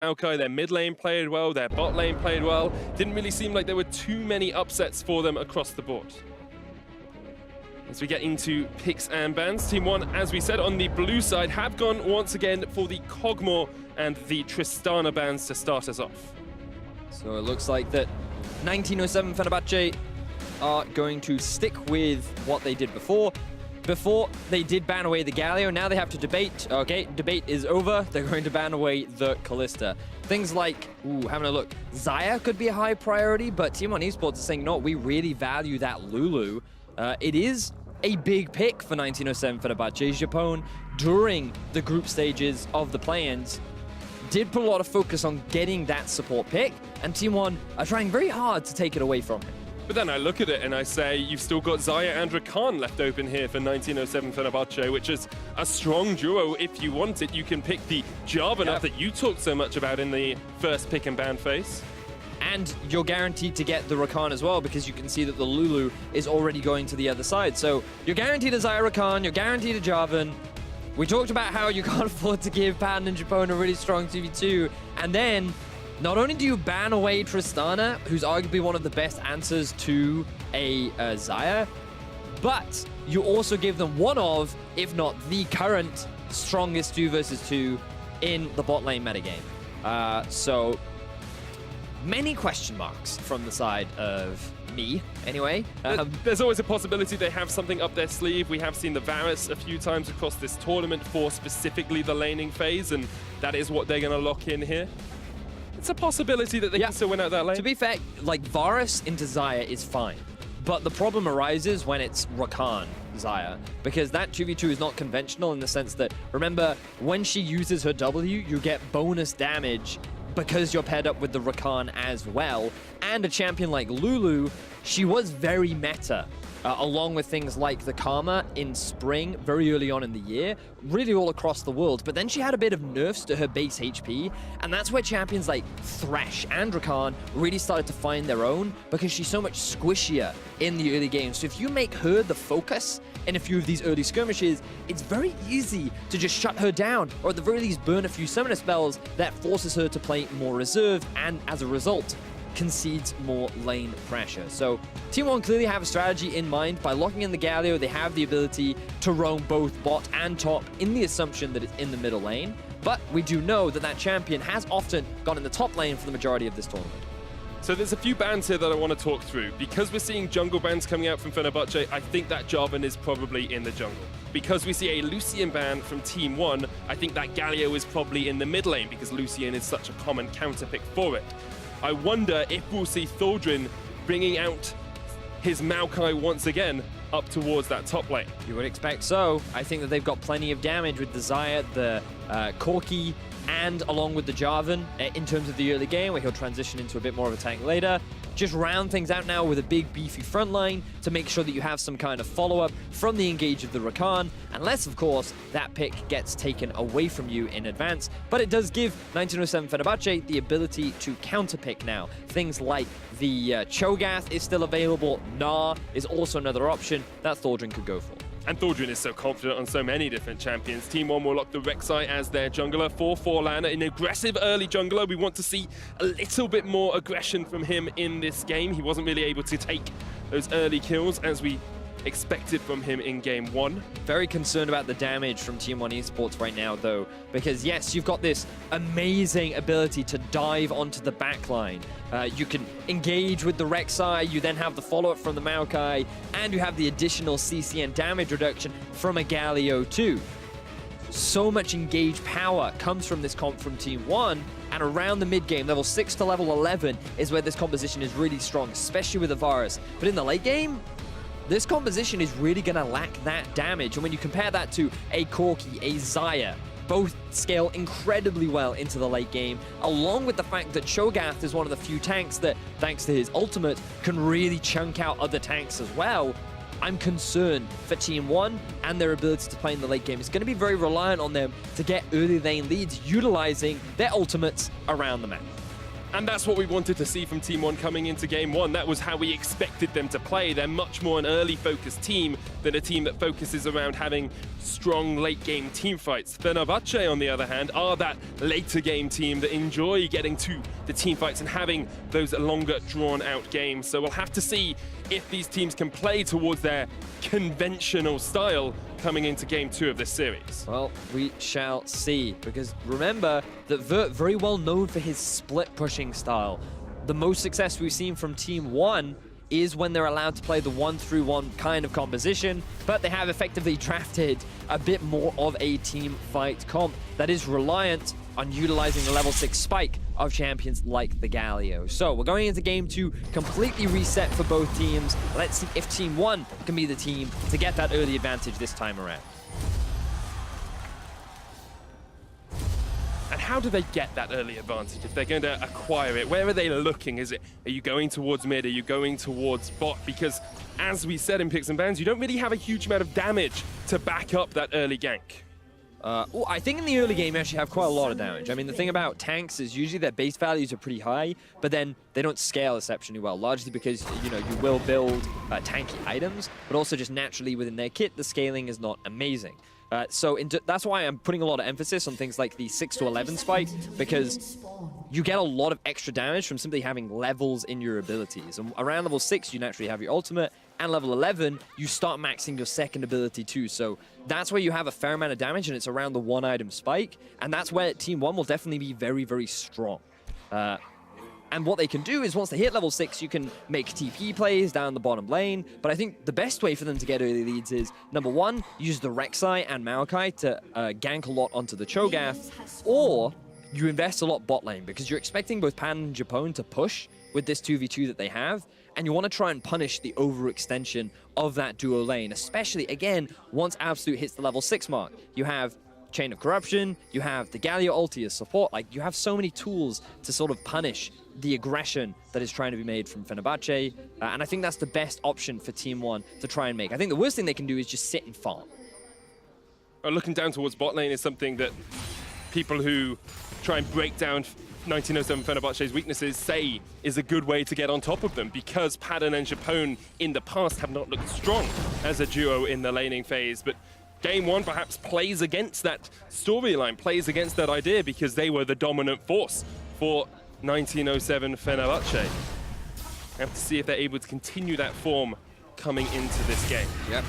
Maokai, their mid lane played well, their bot lane played well. Didn't really seem like there were too many upsets for them across the board. As we get into picks and bans, Team 1, as we said, on the blue side, have gone once again for the Kog'Maw and the Tristana bans to start us off. So it looks like that 1907 Fenerbahçe are going to stick with what they did before. Before, they did ban away the Galio. Now they have to debate. Okay, debate is over. They're going to ban away the Kalista. Things like, having a look, Xayah could be a high priority, but Team 1 eSports is saying, no, we really value that Lulu. It is a big pick for 1907 Fenerbahçe. Japon, during the group stages of the play-ins, did put a lot of focus on getting that support pick, and Team 1 are trying very hard to take it away from him. But then I look at it and I say, you've still got Xayah and Rakan left open here for 1907 Fenerbahçe, which is a strong duo if you want it. You can pick the Jarvan that you talked so much about in the first pick and ban phase. And you're guaranteed to get the Rakan as well, because you can see that the Lulu is already going to the other side. So you're guaranteed a Xayah Rakan, you're guaranteed a Jarvan. We talked about how you can't afford to give Pan and Japon a really strong 2v2, and then not only do you ban away Tristana, who's arguably one of the best answers to a Xayah, but you also give them one of, if not the current, strongest 2 versus 2 in the bot lane metagame. So many question marks from the side of me, anyway. There's always a possibility they have something up their sleeve. We have seen the Varus a few times across this tournament for specifically the laning phase, and that is what they're going to lock in here. It's a possibility that they can still win out that lane. To be fair, like, Varus into Xayah is fine, but the problem arises when it's Rakan Xayah, because that 2v2 is not conventional in the sense that, remember, when she uses her W, you get bonus damage because you're paired up with the Rakan as well. And a champion like Lulu, she was very meta, along with things like the Karma in spring, very early on in the year, really all across the world. But then she had a bit of nerfs to her base HP, and that's where champions like Thresh and Rakan really started to find their own, because she's so much squishier in the early game. So if you make her the focus in a few of these early skirmishes, it's very easy to just shut her down, or at the very least burn a few summoner spells that forces her to play more reserved, and as a result, concedes more lane pressure. So Team 1 clearly have a strategy in mind. By locking in the Galio, they have the ability to roam both bot and top in the assumption that it's in the middle lane. But we do know that that champion has often gone in the top lane for the majority of this tournament. So there's a few bans here that I want to talk through. Because we're seeing jungle bans coming out from Fenerbahçe, I think that Jarvan is probably in the jungle. Because we see a Lucian ban from Team 1, I think that Galio is probably in the mid lane, because Lucian is such a common counter pick for it. I wonder if we'll see Thorgrin bringing out his Maokai once again up towards that top lane. You would expect so. I think that they've got plenty of damage with the Xayah, the Corki, and along with the Jarvan in terms of the early game, where he'll transition into a bit more of a tank later. Just round things out now with a big beefy front line to make sure that you have some kind of follow-up from the engage of the Rakan, unless, of course, that pick gets taken away from you in advance. But it does give 1907 Fenerbahçe the ability to counter-pick now. Things like the Cho'Gath is still available, Gnar is also another option that Thorgrin could go for. And Thorgrin is so confident on so many different champions. Team 1 will lock the Rek'Sai as their jungler for Forlana, an aggressive early jungler. We want to see a little bit more aggression from him in this game. He wasn't really able to take those early kills as we expected from him in game 1. Very concerned about the damage from Team 1 eSports right now, though, because yes, you've got this amazing ability to dive onto the backline. You can engage with the Rek'Sai, you then have the follow-up from the Maokai, and you have the additional CC and damage reduction from a Galio too. So much engaged power comes from this comp from Team 1, and around the mid-game, level 6 to level 11 is where this composition is really strong, especially with the Varus. But in the late game, this composition is really going to lack that damage. And when you compare that to a Corki, a Xayah, both scale incredibly well into the late game, along with the fact that Cho'Gath is one of the few tanks that, thanks to his ultimate, can really chunk out other tanks as well. I'm concerned for Team 1 and their ability to play in the late game. It's going to be very reliant on them to get early lane leads, utilizing their ultimates around the map. And that's what we wanted to see from Team 1 coming into Game 1. That was how we expected them to play. They're much more an early focused team than a team that focuses around having strong late game team fights. Fenerbahçe, on the other hand, are that later game team that enjoy getting to the team fights and having those longer drawn out games. So we'll have to see if these teams can play towards their conventional style coming into Game 2 of this series. Well, we shall see, because remember that Vert, very well known for his split pushing style. The most success we've seen from Team 1 is when they're allowed to play the 1-3-1 kind of composition, but they have effectively drafted a bit more of a team fight comp that is reliant on utilizing the level 6 spike of champions like the Galio. So we're going into Game 2 completely reset for both teams. Let's see if Team 1 can be the team to get that early advantage this time around. And how do they get that early advantage if they're going to acquire it? Where are they looking? Are you going towards mid? Are you going towards bot? Because as we said in Picks and Bans, you don't really have a huge amount of damage to back up that early gank. Well, I think in the early game you actually have quite a lot of damage. I mean, the thing about tanks is usually their base values are pretty high, but then they don't scale exceptionally well, largely because, you know, you will build tanky items, but also just naturally within their kit, the scaling is not amazing. That's why I'm putting a lot of emphasis on things like the 6 to 11 spike, because you get a lot of extra damage from simply having levels in your abilities. And around level 6, you naturally have your ultimate, and level 11, you start maxing your second ability too. So that's where you have a fair amount of damage, and it's around the 1 item spike, and that's where Team 1 will definitely be very, very strong. And what they can do is once they hit level 6, you can make TP plays down the bottom lane. But I think the best way for them to get early leads is, number 1, use the Rek'Sai and Maokai to gank a lot onto the Cho'Gath, or you invest a lot bot lane, because you're expecting both Pan and Japone to push with this 2v2 that they have, and you want to try and punish the overextension of that duo lane, especially, again, once Absolute hits the level 6 mark. You have Chain of Corruption, you have the Galio ulti as support. Like, you have so many tools to sort of punish the aggression that is trying to be made from Fenerbahçe, and I think that's the best option for Team 1 to try and make. I think the worst thing they can do is just sit and farm. Looking down towards bot lane is something that people who try and break down 1907 Fenerbahçe's weaknesses say is a good way to get on top of them, because Padden and Japone in the past have not looked strong as a duo in the laning phase. But Game 1 perhaps plays against that storyline, plays against that idea, because they were the dominant force for 1907 Fenerbahçe. Have to see if they're able to continue that form coming into this game. Yep.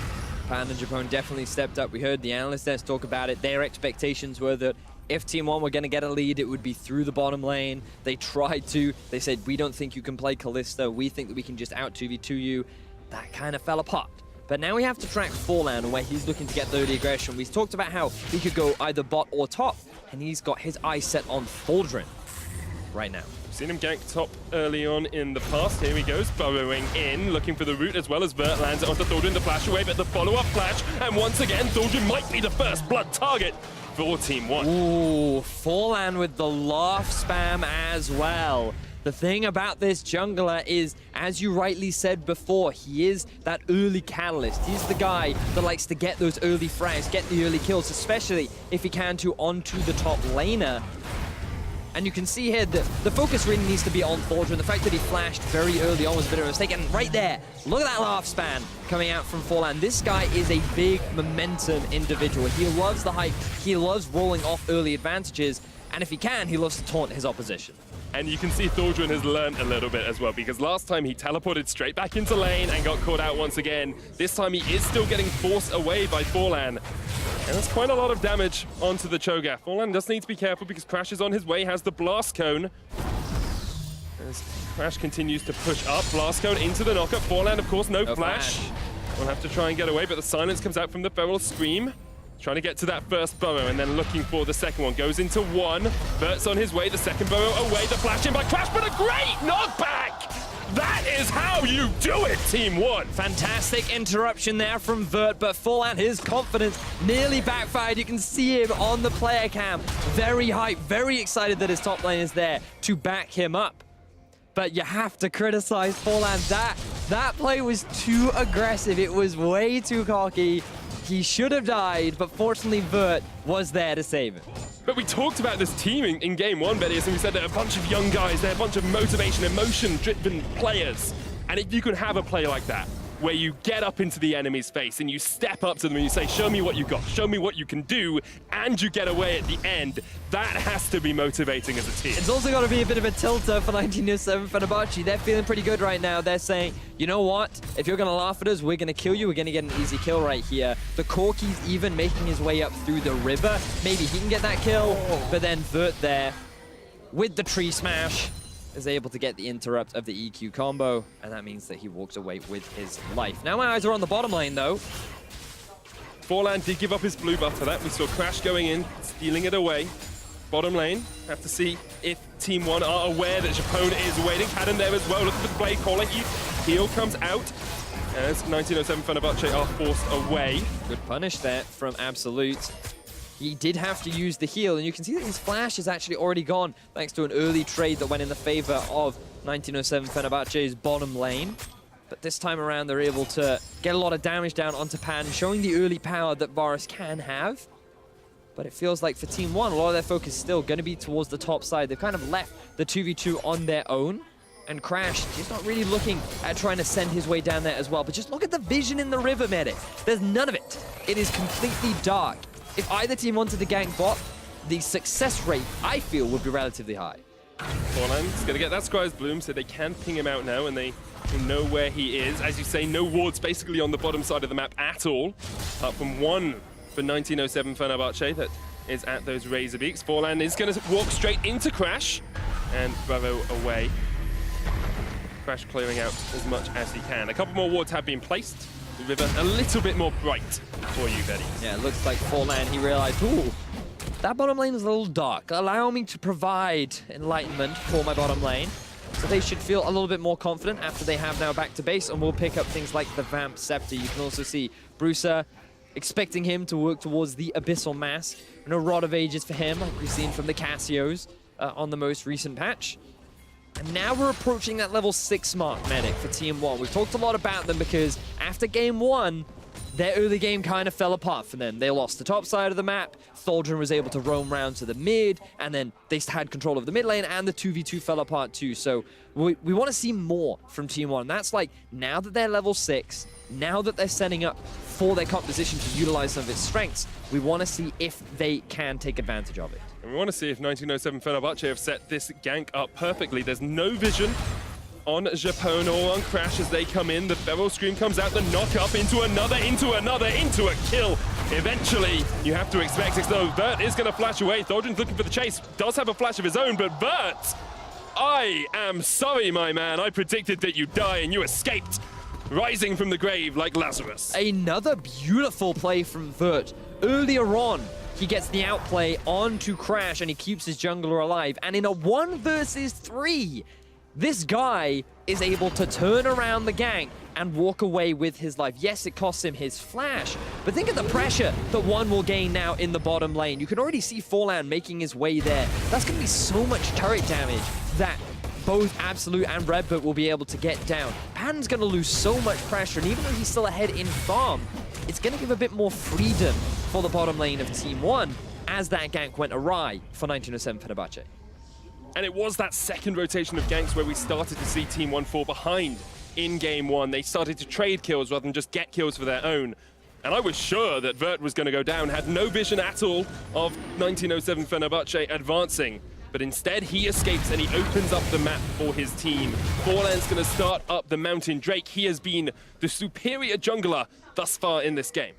Pan and Japone definitely stepped up. We heard the analyst desk talk about it. Their expectations were that if Team 1 were going to get a lead, it would be through the bottom lane. They tried to. They said, we don't think you can play Kalista. We think that we can just out 2v2 you. That kind of fell apart. But now we have to track Forlan, where he's looking to get the early aggression. We talked about how he could go either bot or top, and he's got his eyes set on Thaldrin right now. We've seen him gank top early on in the past. Here he goes, burrowing in, looking for the root, as well as Vert lands it onto Thaldrin, the flash away, but the follow-up flash, and once again, Thaldrin might be the first blood target for Team 1. Ooh, Forlan with the laugh spam as well. The thing about this jungler is, as you rightly said before, he is that early catalyst. He's the guy that likes to get those early frags, get the early kills, especially if he can to onto the top laner. And you can see here that the focus really needs to be on Thaldrin. The fact that he flashed very early on was a bit of a mistake. And right there, look at that laugh span coming out from Forlan. This guy is a big momentum individual. He loves the hype. He loves rolling off early advantages. And if he can, he loves to taunt his opposition. And you can see Thaldrin has learned a little bit as well, because last time he teleported straight back into lane and got caught out once again. This time he is still getting forced away by Forlan. And that's quite a lot of damage onto the Cho'Gath. Forlan does need to be careful, because Crash is on his way, has the Blast Cone. As Crash continues to push up, Blast Cone into the knockup. Forlan, of course, no flash. We'll have to try and get away, but the silence comes out from the Feral Scream. Trying to get to that first burrow and then looking for the second one. Goes into one. Vert's on his way. The second burrow away. The flash in by Crash, but a great knockback! That is how you do it, Team 1. Fantastic interruption there from Vert, but Forlan, his confidence nearly backfired. You can see him on the player cam. Very hyped, very excited that his top lane is there to back him up. But you have to criticize Forlan. That play was too aggressive. It was way too cocky. He should have died, but fortunately Vert was there to save him. But we talked about this team in game one, Betty, and we said they're a bunch of young guys, they're a bunch of motivation, emotion-driven players. And if you can have a play like that, where you get up into the enemy's face and you step up to them and you say, show me what you got, show me what you can do, and you get away at the end, that has to be motivating as a team. It's also got to be a bit of a tilter for 1907 Fenerbahçe. They're feeling pretty good right now. They're saying, you know what? If you're going to laugh at us, we're going to kill you. We're going to get an easy kill right here. The Corki's even making his way up through the river. Maybe he can get that kill, but then Vert there with the tree smash is able to get the interrupt of the EQ combo, and that means that he walks away with his life. Now my eyes are on the bottom lane, though. Forlan did give up his blue buff for that. We saw Crash going in, stealing it away. Bottom lane, have to see if Team 1 are aware that Japone is waiting. Cadden there as well, looking for the blade caller. Heal comes out, as 1907 Fenerbahçe are forced away. Good punish there from Absolute. He did have to use the heal, and you can see that his flash is actually already gone thanks to an early trade that went in the favor of 1907 Fenerbahçe's bottom lane. But this time around, they're able to get a lot of damage down onto Pan, showing the early power that Varus can have. But it feels like for Team 1, a lot of their focus is still going to be towards the top side. They've kind of left the 2v2 on their own. And Crash, he's not really looking at trying to send his way down there as well. But just look at the vision in the river, Medic. There's none of it. It is completely dark. If either team wanted to gank bot, the success rate, I feel, would be relatively high. Forlan's going to get that Scry's Bloom, so they can ping him out now, and they know where he is. As you say, no wards basically on the bottom side of the map at all, apart from one for 1907 Fenerbahçe that is at those Razor Beaks. Forlan is going to walk straight into Crash, and Bravo away. Crash clearing out as much as he can. A couple more wards have been placed. The river a little bit more bright for you, Betty. Yeah, it looks like Forlan, he realized, ooh, that bottom lane is a little dark. Allow me to provide enlightenment for my bottom lane. So they should feel a little bit more confident after they have now back to base, and we'll pick up things like the Vamp Scepter. You can also see Brucer expecting him to work towards the Abyssal Mask. No Rod of Ages for him, like we've seen from the Cassios on the most recent patch. And now we're approaching that level 6 mark, Medic, for Team 1. We've talked a lot about them because after game 1, their early game kind of fell apart for them. They lost the top side of the map, Thaldrin was able to roam around to the mid, and then they had control of the mid lane, and the 2v2 fell apart too. So we want to see more from Team 1. That's like, now that they're level 6, now that they're setting up for their composition to utilize some of its strengths, we want to see if they can take advantage of it. And we want to see if 1907 Fenerbahçe have set this gank up perfectly. There's no vision on Japone or on Crash as they come in. The Feral Scream comes out, the knock up into another, into a kill. Eventually, you have to expect it, though. Vert is going to flash away. Thaldrin's looking for the chase. Does have a flash of his own, but Vert, I am sorry, my man. I predicted that you'd die and you escaped, rising from the grave like Lazarus. Another beautiful play from Vert. Earlier on, he gets the outplay onto Crash and he keeps his jungler alive. And in a 1 versus 3, this guy is able to turn around the gank and walk away with his life. Yes, it costs him his flash, but think of the pressure that one will gain now in the bottom lane. You can already see Forlan making his way there. That's going to be so much turret damage that both Absolute and Redbird will be able to get down. Pan's going to lose so much pressure, and even though he's still ahead in farm, it's going to give a bit more freedom for the bottom lane of Team 1 as that gank went awry for 1907 Fenerbahçe. And it was that second rotation of ganks where we started to see Team 1 fall behind in game 1. They started to trade kills rather than just get kills for their own. And I was sure that Vert was going to go down, had no vision at all of 1907 Fenerbahçe advancing. But instead, he escapes and he opens up the map for his team. Forlan's going to start up the Mountain Drake. He has been the superior jungler thus far in this game.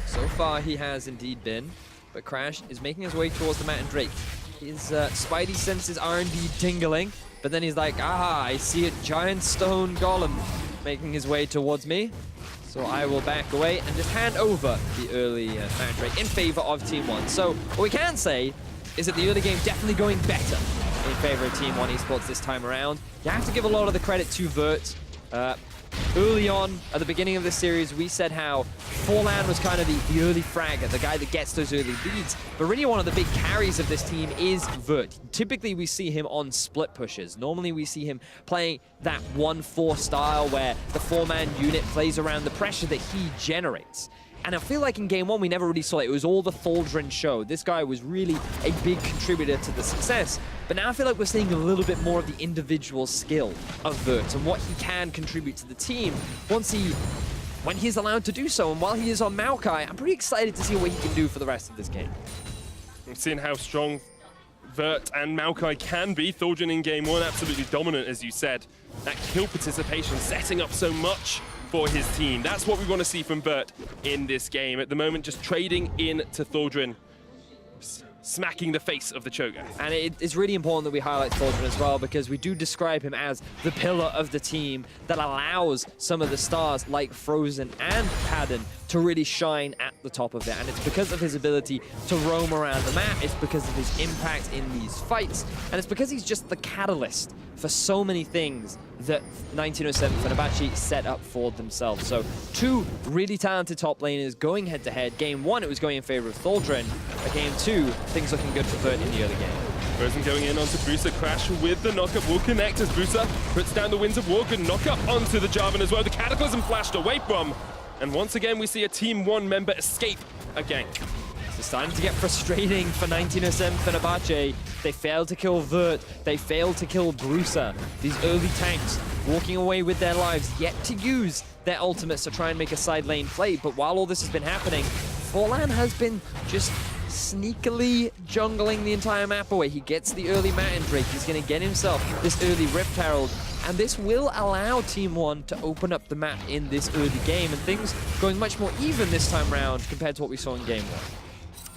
So far, he has indeed been. But Crash is making his way towards the Mountain Drake. His spidey senses are indeed tingling. But then he's like, aha, I see a giant stone golem making his way towards me. So I will back away and just hand over the early Mountain Drake in favor of Team 1. So what we can say is that the early game definitely going better in favor of Team 1 eSports this time around. You have to give a lot of the credit to Vert. Early on, at the beginning of this series, we said how Forlan was kind of the early fragger, the guy that gets those early leads. But really one of the big carries of this team is Vert. Typically, we see him on split pushes. Normally, we see him playing that 1-4 style where the 4-man unit plays around the pressure that he generates. And I feel like in game one, we never really saw it. It was all the Thaldren show. This guy was really a big contributor to the success. But now I feel like we're seeing a little bit more of the individual skill of Vert and what he can contribute to the team when he's allowed to do so. And while he is on Maokai, I'm pretty excited to see what he can do for the rest of this game. I'm seeing how strong Vert and Maokai can be. Thaldren in game one, absolutely dominant, as you said. That kill participation setting up so much for his team. That's what we want to see from Vert in this game. At the moment, just trading in to Thaldren, smacking the face of the Cho'Gath. And it's really important that we highlight Thaldren as well, because we do describe him as the pillar of the team that allows some of the stars like Frozen and Padden to really shine at the top of it. And it's because of his ability to roam around the map, it's because of his impact in these fights, and it's because he's just the catalyst for so many things that 1907 Fenerbahçe set up for themselves. So two really talented top laners going head-to-head. Game one, it was going in favor of Thaldren. But game two, things looking good for Vert in the early game. Frozen going in onto Bruiser. Crash with the knockup will connect as Bruiser puts down the Winds of War. Good knockup onto the Jarvan as well. The Cataclysm flashed away from. And once again, we see a Team 1 member escape a gank. It's starting to get frustrating for 1907 Fenerbahçe. They failed to kill Vert. They failed to kill Bruiser. These early tanks walking away with their lives, yet to use their ultimates to try and make a side lane play. But while all this has been happening, Forlan has been just sneakily jungling the entire map away. He gets the early Matin Drake. He's going to get himself this early Rift Herald. And this will allow Team 1 to open up the map in this early game. And things going much more even this time round compared to what we saw in game 1.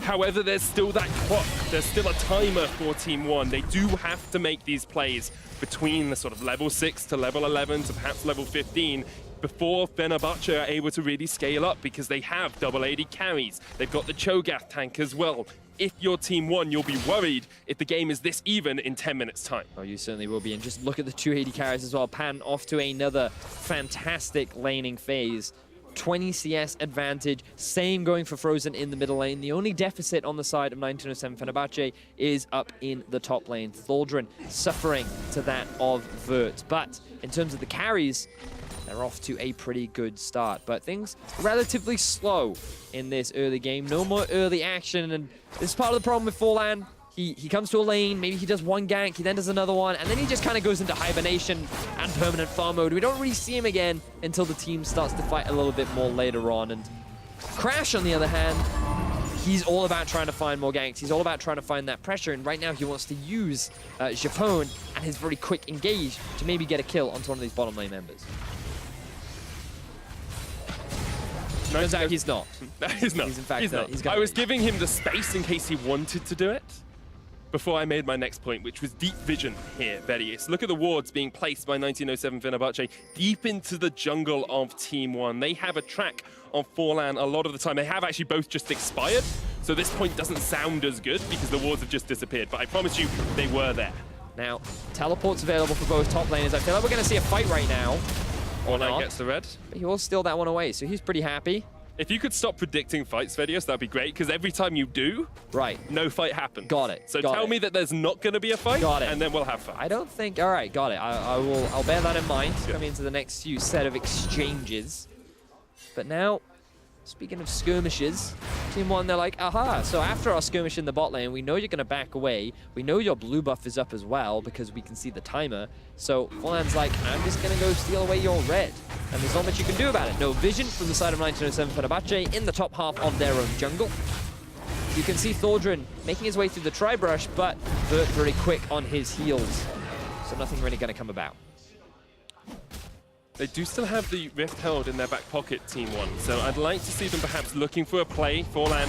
However, there's still that clock. There's still a timer for Team 1. They do have to make these plays between the sort of level 6 to level 11 to perhaps level 15 before Fenerbahçe are able to really scale up, because they have double AD carries. They've got the Cho'Gath tank as well. If you're Team 1, you'll be worried if the game is this even in 10 minutes' time. Oh, you certainly will be. And just look at the 280 carries as well. Pan off to another fantastic laning phase. 20 CS advantage, same going for Frozen in the middle lane. The only deficit on the side of 1907 Fenerbahçe is up in the top lane. Thaldren suffering to that of Vert. But in terms of the carries, they're off to a pretty good start. But things relatively slow in this early game. No more early action, and this is part of the problem with Forlan. He comes to a lane, maybe he does one gank, he then does another one, and then he just kind of goes into hibernation and permanent farm mode. We don't really see him again until the team starts to fight a little bit more later on. And Crash, on the other hand, he's all about trying to find more ganks. He's all about trying to find that pressure, and right now he wants to use Japone and his very quick engage to maybe get a kill onto one of these bottom lane members. Turns out he's not. He's not. He's in fact, he's not. I was giving him the space in case he wanted to do it before I made my next point, which was deep vision here, Vedius. Look at the wards being placed by 1907 Fenerbahçe deep into the jungle of Team 1. They have a track on Forlan a lot of the time. They have actually both just expired, so this point doesn't sound as good because the wards have just disappeared, but I promise you, they were there. Now, teleport's available for both top laners. I feel like we're going to see a fight right now. Forlan gets the red. But he will steal that one away, so he's pretty happy. If you could stop predicting fights, Vedius, that'd be great, because every time you do, no fight happens. Got it. So tell me that there's not going to be a fight, and then we'll have fun. I don't think... All right, got it. I'll bear that in mind coming into the next few set of exchanges. But now, speaking of skirmishes, Team 1, they're like, aha, so after our skirmish in the bot lane, we know you're going to back away. We know your blue buff is up as well, because we can see the timer. So Forlan's like, I'm just going to go steal away your red. And there's not much you can do about it. No vision from the side of 1907 Fenerbahçe in the top half of their own jungle. You can see Thaldren making his way through the tri-brush, but Vert very quick on his heels. So nothing really going to come about. They do still have the Rift held in their back pocket, Team 1. So I'd like to see them perhaps looking for a play. Forlan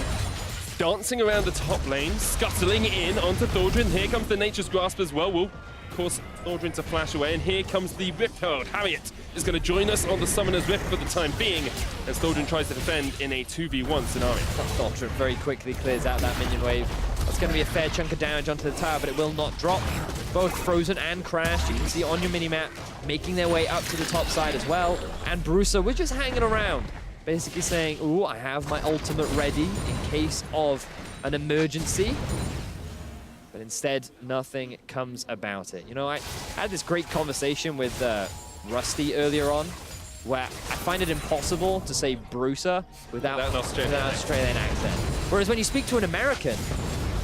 dancing around the top lane, scuttling in onto Thaldren. Here comes the Nature's Grasp as well. Will cause Thaldren to flash away, and here comes the Rift Herald. Harriet is going to join us on the Summoner's Rift for the time being, as Thaldren tries to defend in a 2v1 scenario. Thaldren very quickly clears out that minion wave. That's going to be a fair chunk of damage onto the tower, but it will not drop. Both Frozen and Crash, you can see on your minimap, making their way up to the top side as well. And Bruiser, we're just hanging around, basically saying, ooh, I have my ultimate ready in case of an emergency. But instead, nothing comes about it. You know, I had this great conversation with Rusty earlier on, where I find it impossible to say Brucer without an Australian accent. Whereas when you speak to an American,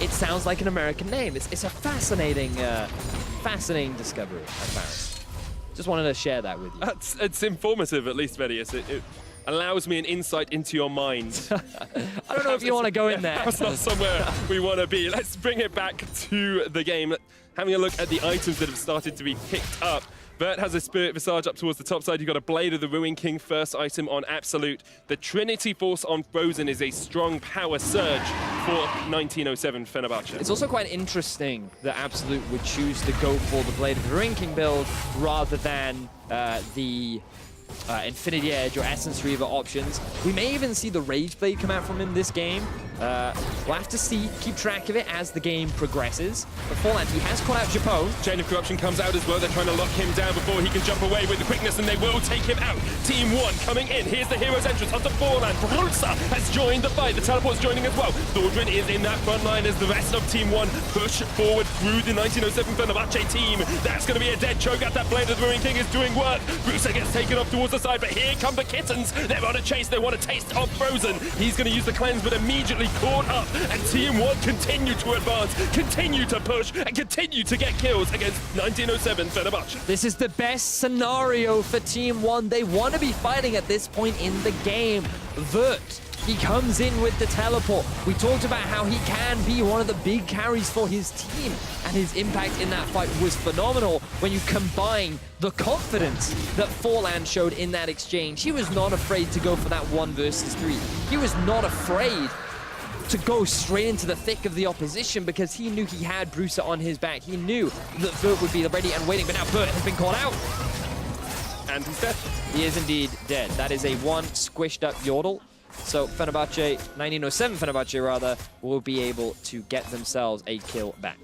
it sounds like an American name. It's a fascinating, fascinating discovery I found. Just wanted to share that with you. It's informative, at least, Vedius. It allows me an insight into your mind. I don't know if you want to go in there. That's not somewhere we want to be. Let's bring it back to the game. Having a look at the items that have started to be picked up. Vert has a Spirit Visage up towards the top side. You've got a Blade of the Ruin King, first item on Absolute. The Trinity Force on Frozen is a strong power surge for 1907 Fenerbahçe. It's also quite interesting that Absolute would choose to go for the Blade of the Ruin King build rather than the Infinity Edge or Essence Reaver options. We may even see the Rage Blade come out from him this game. We'll have to see, keep track of it as the game progresses. But Fallout, he has caught out Japone. Chain of Corruption comes out as well. They're trying to lock him down before he can jump away with the quickness, and they will take him out. Team 1 coming in. Here's the hero's entrance onto Fallout. Brulsa has joined the fight. The teleport's joining as well. Thordrin is in that front line as the rest of Team 1 push forward through the 1907 Fenerbahçe team. That's going to be a dead choke out. That Blade of the Ruin King is doing work. Brucer gets taken off towards the side, but here come the kittens. They're on a chase. They want a taste of Frozen. He's going to use the cleanse, but immediately caught up. And Team 1 continue to advance, continue to push, and continue to get kills against 1907 Fenerbahçe. This is the best scenario for Team 1. They want to be fighting at this point in the game. Vert, he comes in with the teleport. We talked about how he can be one of the big carries for his team, and his impact in that fight was phenomenal when you combine the confidence that Forlan showed in that exchange. He was not afraid to go for that 1 versus 3. He was not afraid to go straight into the thick of the opposition because he knew he had Brucer on his back. He knew that Vert would be ready and waiting, but now Vert has been caught out. And he's dead. He is indeed dead. That is a 1 squished up Yordle. So Fenerbahçe, 1907 Fenerbahçe rather, will be able to get themselves a kill back.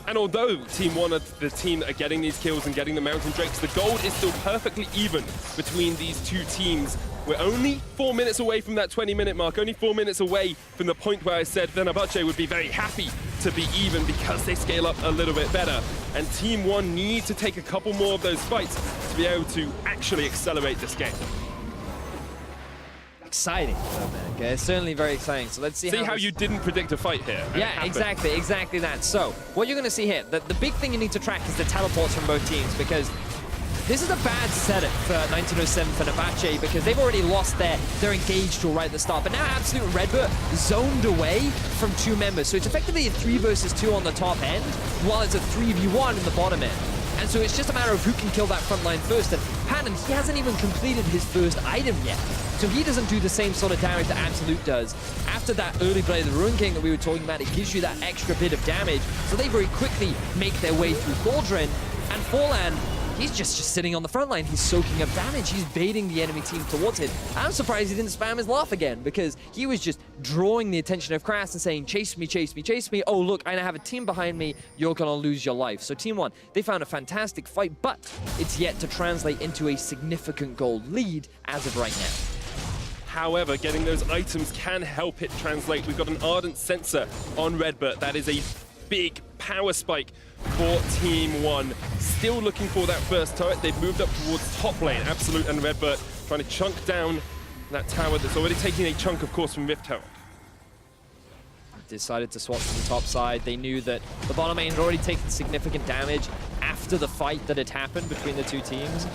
And although Team 1 are the team that are getting these kills and getting the Mountain Drakes, the gold is still perfectly even between these two teams. We're only 4 minutes away from that 20-minute mark, only 4 minutes away from the point where I said Fenerbahçe would be very happy to be even because they scale up a little bit better. And Team 1 need to take a couple more of those fights to be able to actually accelerate this game. Exciting, okay? It's certainly very exciting. So let's see how you didn't predict a fight here. Yeah, exactly that. So what you're going to see here, the big thing you need to track is the teleports from both teams, because this is a bad setup for 1907 Fenerbahçe because they've already lost their engage tool right at the start. But now Absolute and Redbird zoned away from 2 members. So it's effectively a 3 versus 2 on the top end, while it's a 3v1 in the bottom end. And so it's just a matter of who can kill that front line first. And Patton, he hasn't even completed his first item yet. So he doesn't do the same sort of damage that Absolute does. After that early Blade of the Ruin King that we were talking about, it gives you that extra bit of damage. So they very quickly make their way through Thordrin. And Forlan, he's just sitting on the front line. He's soaking up damage. He's baiting the enemy team towards him. I'm surprised he didn't spam his laugh again because he was just drawing the attention of Kras and saying, chase me, chase me, chase me. Oh, look, I now have a team behind me. You're going to lose your life. So Team 1, they found a fantastic fight, but it's yet to translate into a significant gold lead as of right now. However, getting those items can help it translate. We've got an Ardent Sensor on Redbird. That is a big power spike for Team 1. Still looking for that first turret. They've moved up towards top lane. Absolute and Redbird trying to chunk down that tower that's already taking a chunk, of course, from Rift Tower. Decided to swap to the top side. They knew that the bottom lane had already taken significant damage after the fight that had happened between the two teams.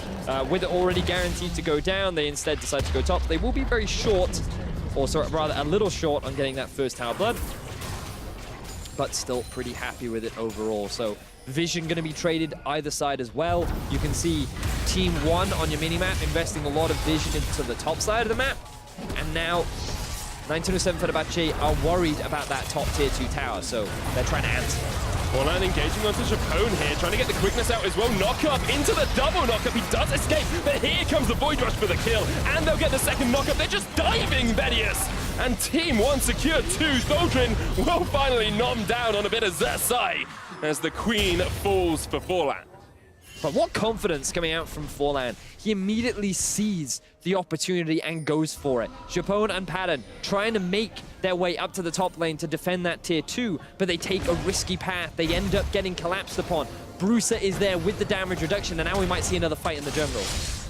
With it already guaranteed to go down, they instead decided to go top. They will be very short, or rather a little short on getting that first tower blood, but still pretty happy with it overall. So Vision going to be traded either side as well. You can see Team 1 on your minimap investing a lot of Vision into the top side of the map, and now 1907 Fenerbahçe are worried about that top tier 2 tower, so they're trying to answer. Forlan engaging onto Japone here, trying to get the quickness out as well. Knock up into the double knock-up. He does escape, but here comes the Void Rush for the kill, and they'll get the second knock-up. They're just diving, Vedius. And Team 1 secure 2. Thordrin will finally nom down on a bit of Zersai as the Queen falls for Forlan. But what confidence coming out from Forlan. He immediately sees the opportunity and goes for it. Japone and Patton trying to make their way up to the top lane to defend that tier 2, but they take a risky path. They end up getting collapsed upon. Brucer is there with the damage reduction, and now we might see another fight in the jungle.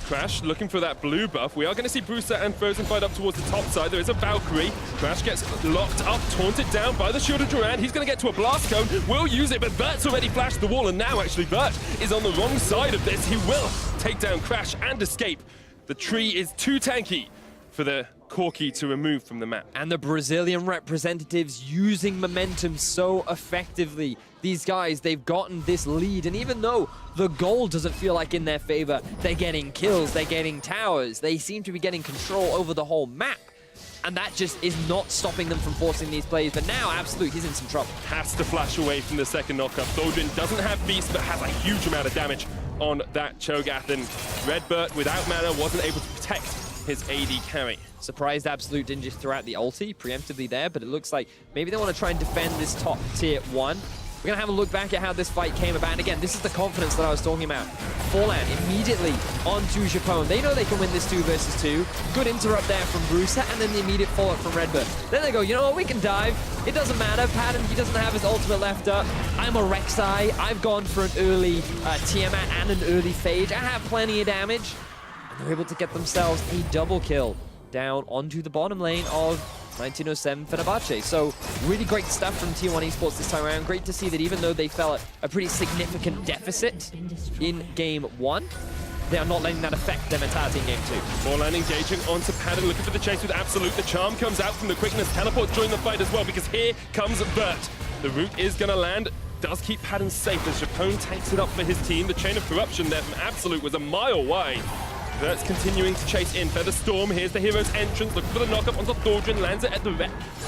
Crash looking for that blue buff. We are going to see Brewster and Frozen fight up towards the top side. There is a Valkyrie. Crash gets locked up, taunted down by the Shield of Duran. He's going to get to a blast cone. Will use it, but Vert's already flashed the wall, and now actually Vert is on the wrong side of this. He will take down Crash and escape. The tree is too tanky for the Corki to remove from the map. And the Brazilian representatives using momentum so effectively. These guys, they've gotten this lead, and even though the goal doesn't feel like in their favor, they're getting kills, they're getting towers, they seem to be getting control over the whole map. And that just is not stopping them from forcing these plays. But now, Absolute, he's in some trouble. Has to flash away from the second knockup. Tholjin doesn't have Beast, but has a huge amount of damage on that Cho'Gath. And Redbird, without mana, wasn't able to protect his AD carry. Surprised Absolute didn't just throw out the ulti preemptively there, but it looks like maybe they want to try and defend this top tier 1. We're going to have a look back at how this fight came about. And again, this is the confidence that I was talking about. Fallout immediately onto Japone. They know they can win this 2 versus 2. Good interrupt there from Brewster, and then the immediate fallout from Redbird. Then they go, you know what, we can dive. It doesn't matter. Patton, he doesn't have his ultimate left up. I'm a Rek'Sai. I've gone for an early Tiamat and an early Phage. I have plenty of damage. And they're able to get themselves a double kill down onto the bottom lane of 1907 Fenerbahçe. So really great stuff from T1 Esports this time around. Great to see that even though they fell at a pretty significant deficit in game 1, they are not letting that affect their mentality in game 2. Morlan engaging onto Padden, looking for the chase with Absolute. The charm comes out from the quickness. Teleport join the fight as well, because here comes Vert. The root is going to land. Does keep Padden safe as Japone takes it up for his team. The chain of corruption there from Absolute was a mile wide. Vert's continuing to chase in. Feather Storm, here's the hero's entrance, looking for the knockup onto Tholjin, lands it at the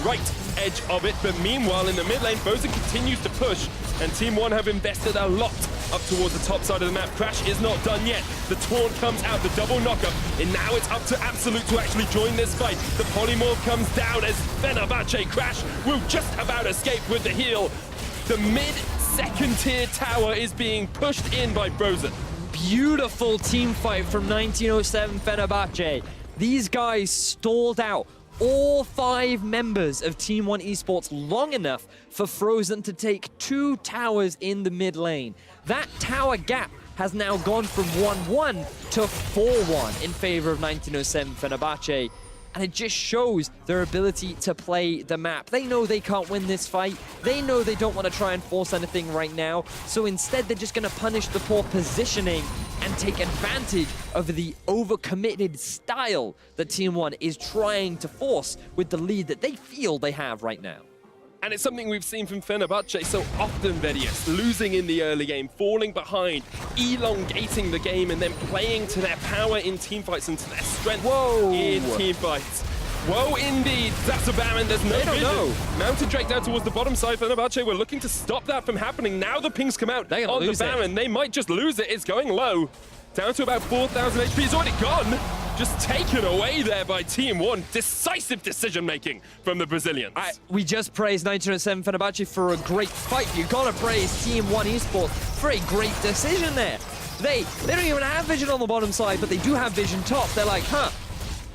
right edge of it, but meanwhile in the mid lane, Boza continues to push, and Team 1 have invested a lot up towards the top side of the map. Crash is not done yet. The taunt comes out, the double knockup, and now it's up to Absolute to actually join this fight. The polymorph comes down as Fenerbahçe Crash will just about escape with the heal. The mid-second tier tower is being pushed in by Frozen. Beautiful team fight from 1907 Fenerbahçe. These guys stalled out all 5 members of Team 1 Esports long enough for Frozen to take 2 towers in the mid lane. That tower gap has now gone from 1-1 to 4-1 in favor of 1907 Fenerbahçe. And it just shows their ability to play the map. They know they can't win this fight. They know they don't want to try and force anything right now. So instead, they're just going to punish the poor positioning and take advantage of the overcommitted style that Team 1 is trying to force with the lead that they feel they have right now. And it's something we've seen from Fenerbahçe so often, Vedius, losing in the early game, falling behind, elongating the game, and then playing to their power in teamfights and to their strength in teamfights. Whoa, indeed. That's a Baron. There's no vision. Mounted Drake down towards the bottom side. Fenerbahçe were looking to stop that from happening. Now the pings come out on the Baron. They might just lose it. It's going low. Down to about 4,000 HP. It's already gone. Just taken away there by Team 1. Decisive decision-making from the Brazilians. We just praised 1907 Fenerbahçe for a great fight. You gotta praise Team 1 Esports for a great decision there. They don't even have vision on the bottom side, but they do have vision top. They're like,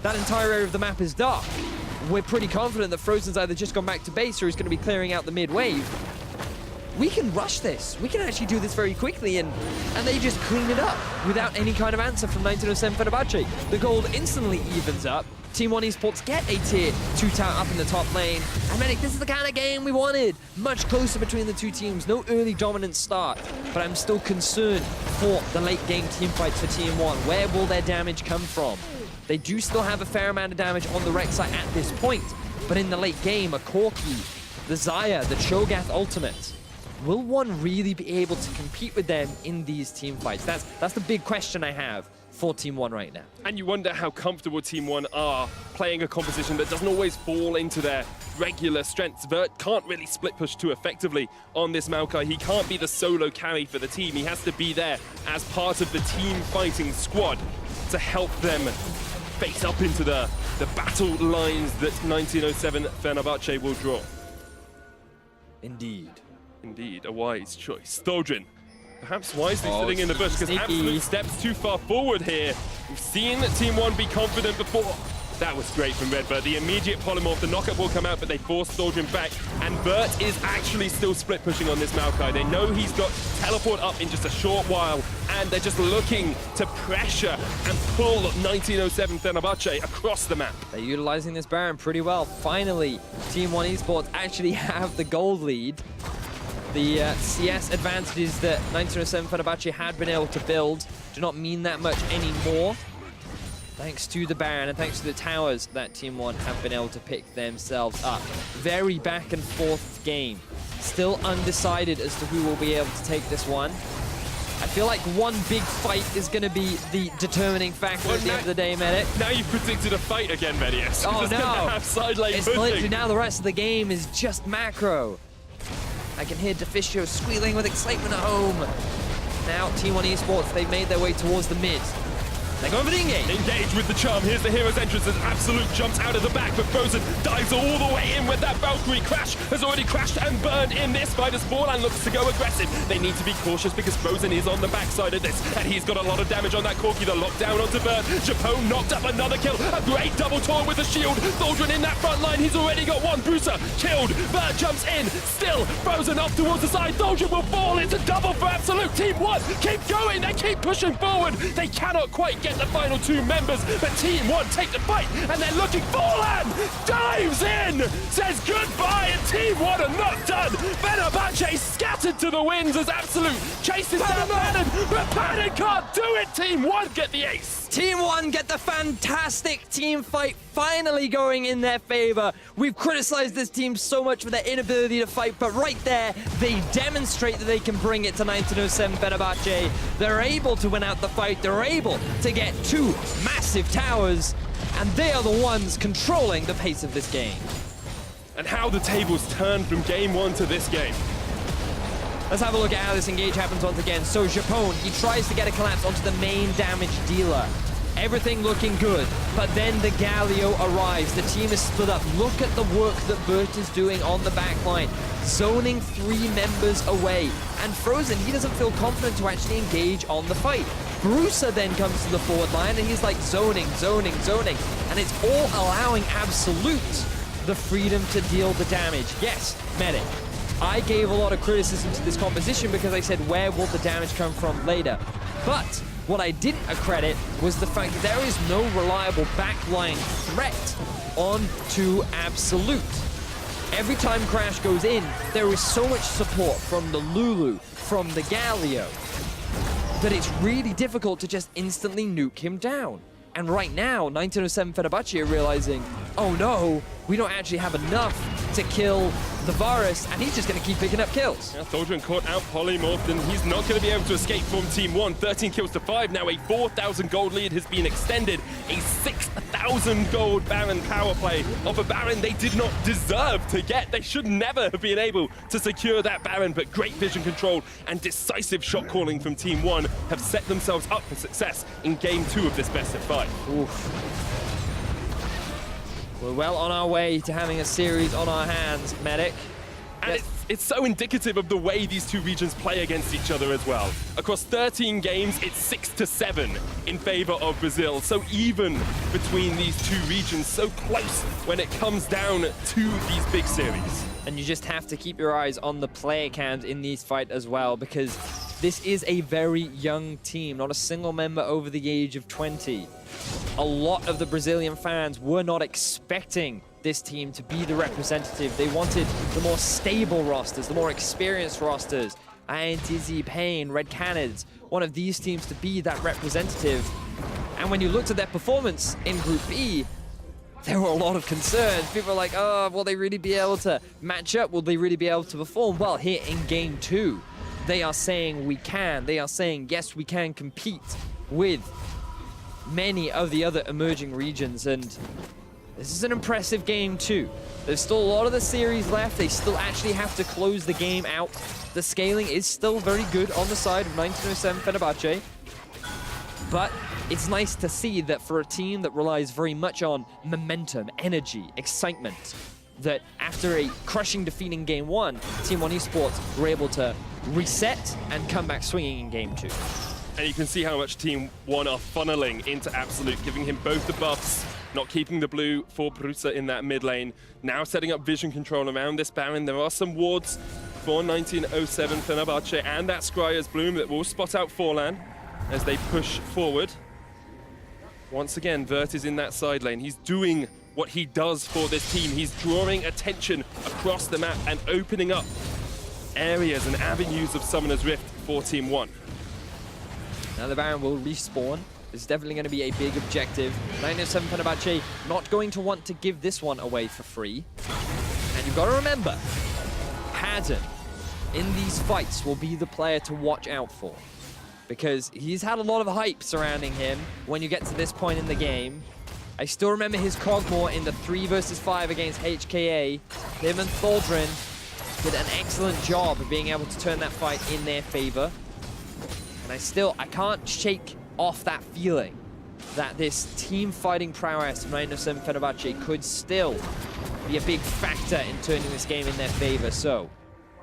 that entire area of the map is dark. We're pretty confident that Frozen's either just gone back to base or he's going to be clearing out the mid-wave. We can rush this. We can actually do this very quickly, and they just clean it up without any kind of answer from 1907 Fenerbahçe. The gold instantly evens up. Team 1 Esports get a tier 2 tower up in the top lane. And Medic, this is the kind of game we wanted. Much closer between the two teams. No early dominant start, but I'm still concerned for the late game team fights for Team 1. Where will their damage come from? They do still have a fair amount of damage on the Rek'Sai at this point, but in the late game, a Corki, the Xayah, the Cho'Gath ultimate, will one really be able to compete with them in these team fights? That's the big question I have for Team 1 right now. And you wonder how comfortable Team 1 are playing a composition that doesn't always fall into their regular strengths. Vert can't really split push too effectively on this Maokai. He can't be the solo carry for the team. He has to be there as part of the team fighting squad to help them face up into the battle lines that 1907 Fenerbahçe will draw. Indeed. Indeed, a wise choice. Tholjin, perhaps wisely sitting in the bush, because Absolute steps too far forward here. We've seen Team 1 be confident before. That was great from Red Bert. The immediate polymorph, the knockup will come out, but they force Thorgrim back. And Bert is actually still split pushing on this Maokai. They know he's got teleport up in just a short while, and they're just looking to pressure and pull 1907 Fenerbahçe across the map. They're utilizing this Baron pretty well. Finally, Team 1 eSports actually have the gold lead. The CS advantages that 1907 Fenerbahçe had been able to build do not mean that much anymore. Thanks to the Baron and thanks to the towers that Team 1 have been able to pick themselves up. Very back and forth game. Still undecided as to who will be able to take this one. I feel like one big fight is going to be the determining factor at the end of the day, Medic. Now you've predicted a fight again, Medius. Oh, no. Have side lane it's pushing. literally now the rest of the game is just macro. I can hear Deficio squealing with excitement at home. Now, Team 1 eSports, they've made their way towards the mid. They're going for the engage. Engage with the charm. Here's the hero's entrance as Absolute jumps out of the back, but Frozen dives all the way in with that Valkyrie. Crash has already crashed and burned in this fight as Borland looks to go aggressive. They need to be cautious because Frozen is on the backside of this, and he's got a lot of damage on that Corki. The lockdown onto Bert. Japone knocked up another kill. A great double taunt with the shield. Thorgrim in that front line. He's already got one. Bruiser killed. Bert jumps in. Still Frozen up towards the side. Thorgrim will fall. It's a double for Absolute. Team 1 keep going. They keep pushing forward. They cannot quite get the final two members, but Team 1 take the fight, and they're looking. Borland dives in, says goodbye, and Team 1 are not done. Fenerbahçe scattered to the winds as Absolute chases down Bannon, but Bannon can't do it. Team 1 get the ace. Team 1 get the fantastic team fight finally going in their favor. We've criticized this team so much for their inability to fight, but right there, they demonstrate that they can bring it to 1907 Fenerbahçe. They're able to win out the fight. They're able to get two massive towers, and they are the ones controlling the pace of this game. And how the tables turn from game 1 to this game. Let's have a look at how this engage happens once again. So Japone, he tries to get a collapse onto the main damage dealer. Everything looking good, but then the Galio arrives. The team is split up. Look at the work that Bert is doing on the back line, zoning 3 members away. And Frozen, he doesn't feel confident to actually engage on the fight. Bruiser then comes to the forward line, and he's like zoning. And it's all allowing Absolute the freedom to deal the damage. Yes, Medic. I gave a lot of criticism to this composition because I said, where will the damage come from later? But what I didn't accredit was the fact that there is no reliable backline threat onto Absolute. Every time Crash goes in, there is so much support from the Lulu, from the Galio, that it's really difficult to just instantly nuke him down. And right now, 1907 Fenerbahçe are realizing, oh no, we don't actually have enough to kill the Varus, and he's just going to keep picking up kills. Yeah, Thorgrim caught out polymorphed, and he's not going to be able to escape from Team 1. 13 kills to 5. Now a 4,000 gold lead has been extended. A 6,000 gold Baron power play of a Baron they did not deserve to get. They should never have been able to secure that Baron, but great vision control and decisive shot calling from Team 1 have set themselves up for success in Game 2 of this best of 5. Oof. We're well on our way to having a series on our hands, Medic. And it's so indicative of the way these two regions play against each other as well. Across 13 games, it's 6-7 in favor of Brazil. So even between these two regions, so close when it comes down to these big series. And you just have to keep your eyes on the player count in these fights as well, because this is a very young team, not a single member over the age of 20. A lot of the Brazilian fans were not expecting this team to be the representative. They wanted the more stable rosters, the more experienced rosters. INTZ, Pain, Red Canids, one of these teams to be that representative. And when you looked at their performance in Group B, there were a lot of concerns. People are like, oh, will they really be able to match up? Will they really be able to perform? Well, here in Game 2, they are saying we can. They are saying, yes, we can compete with many of the other emerging regions, and this is an impressive Game 2. There's still a lot of the series left. They still actually have to close the game out. The scaling is still very good on the side of 1907 Fenerbahçe, but it's nice to see that for a team that relies very much on momentum, energy, excitement, that after a crushing defeat in Game 1, Team 1 eSports were able to reset and come back swinging in Game 2. And you can see how much Team 1 are funneling into Absolute, giving him both the buffs not keeping the blue for Brusa in that mid lane. Now setting up vision control around this Baron. There are some wards for 1907 Fenerbahçe and that Scryer's Bloom that will spot out Forlan as they push forward. Once again, Vert is in that side lane. He's doing what he does for this team. He's drawing attention across the map and opening up areas and avenues of Summoner's Rift for Team 1. Now the Baron will respawn. This is definitely going to be a big objective. 907 Fenerbahçe not going to want to give this one away for free. And you've got to remember, Padden in these fights will be the player to watch out for, because he's had a lot of hype surrounding him when you get to this point in the game. I still remember his Cogmore in the 3 versus 5 against HKA. Him and Thaldrin did an excellent job of being able to turn that fight in their favor. And I can't shake off that feeling that this team fighting prowess of 907 Fenerbahçe could still be a big factor in turning this game in their favor. So,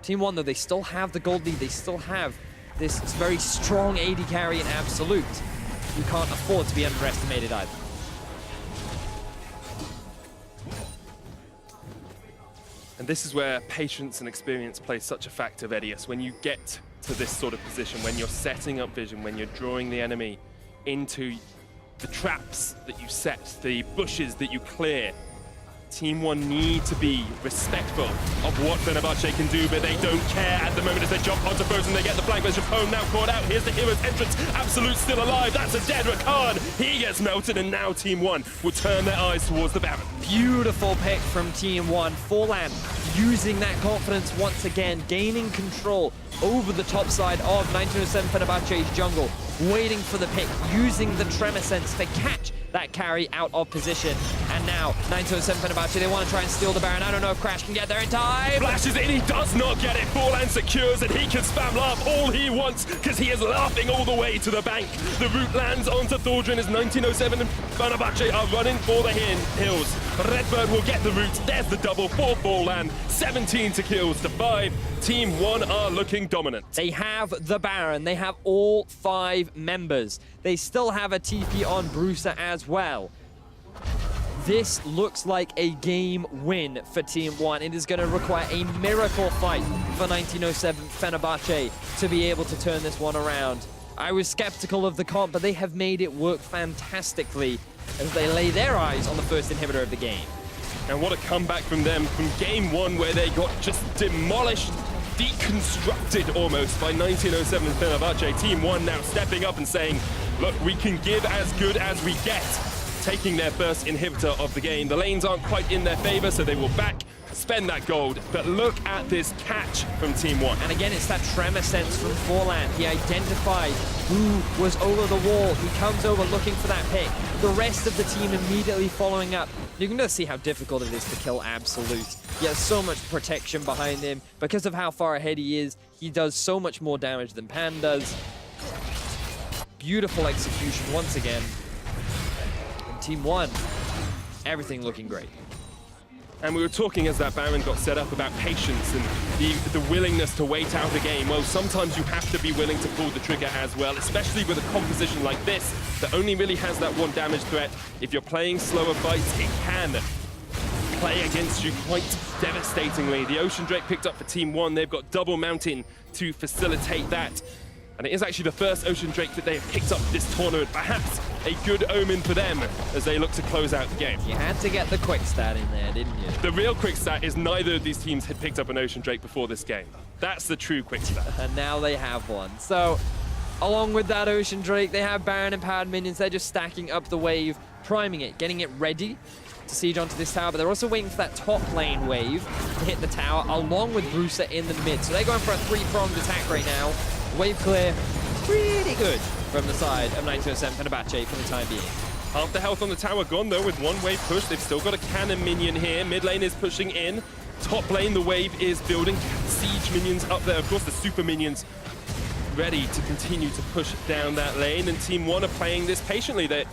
Team 1, though, they still have the gold lead. They still have this very strong AD carry in Absolute, who can't afford to be underestimated either. And this is where patience and experience play such a factor, Vedius. When you get to this sort of position, when you're setting up vision, when you're drawing the enemy into the traps that you set, the bushes that you clear, Team 1 need to be respectful of what Fenerbahçe can do, but they don't care at the moment as they jump onto Frozen. They get the flank, but Japone now caught out. Here's the hero's entrance. Absolute still alive. That's a dead Rakan. He gets melted, and now Team 1 will turn their eyes towards the Baron. Beautiful pick from Team 1. Forlan using that confidence once again, gaining control over the top side of 1907 Fenerbahçe's jungle, waiting for the pick, using the Tremor Sense to catch that carry out of position. And now 907 Fenerbahçe, they want to try and steal the Baron. I don't know if Crash can get there in time. Flashes in, he does not get it. Forlan secures, and he can spam laugh all he wants because he is laughing all the way to the bank. The root lands onto Thaldrin as 1907 and Fenerbahçe are running for the hills. Redbird will get the root. There's the double for Forlan. 17 to kills to 5. Team 1 are looking dominant. They have the Baron. They have all 5 members. They still have a TP on Brusa as well. This looks like a game win for Team 1. It is going to require a miracle fight for 1907 Fenerbahçe to be able to turn this one around. I was skeptical of the comp, but they have made it work fantastically as they lay their eyes on the first inhibitor of the game. And what a comeback from them from game 1, where they got just demolished, deconstructed almost by 1907 Fenerbahçe. Team 1 now stepping up and saying, look, we can give as good as we get, taking their first inhibitor of the game. The lanes aren't quite in their favor, so they will back, spend that gold. But look at this catch from Team 1. And again, it's that Tremor Sense from Forlan. He identified who was over the wall. He comes over looking for that pick. The rest of the team immediately following up. You can just see how difficult it is to kill Absolute. He has so much protection behind him. Because of how far ahead he is, he does so much more damage than Pan does. Beautiful execution once again. And Team 1, everything looking great. And we were talking as that Baron got set up about patience and the willingness to wait out a game. Well, sometimes you have to be willing to pull the trigger as well, especially with a composition like this that only really has that 1 damage threat. If you're playing slower fights, it can play against you quite devastatingly. The Ocean Drake picked up for Team 1. They've got double mountain to facilitate that. And it is actually the first Ocean Drake that they have picked up this tournament. Perhaps a good omen for them as they look to close out the game. You had to get the quick stat in there, didn't you? The real quick stat is neither of these teams had picked up an Ocean Drake before this game. That's the true quick stat. And now they have one. So, along with that Ocean Drake, they have Baron and Pad minions. They're just stacking up the wave, priming it, getting it ready to siege onto this tower. But they're also waiting for that top lane wave to hit the tower, along with Brusa in the mid. So they're going for a 3-pronged attack right now. Wave clear, pretty good from the side of 1907 Fenerbahçe for the time being. Half the health on the tower gone though with 1 wave push. They've still got a cannon minion here. Mid lane is pushing in. Top lane, the wave is building. Siege minions up there. Of course, the super minions ready to continue to push down that lane. And Team 1 are playing this patiently. They're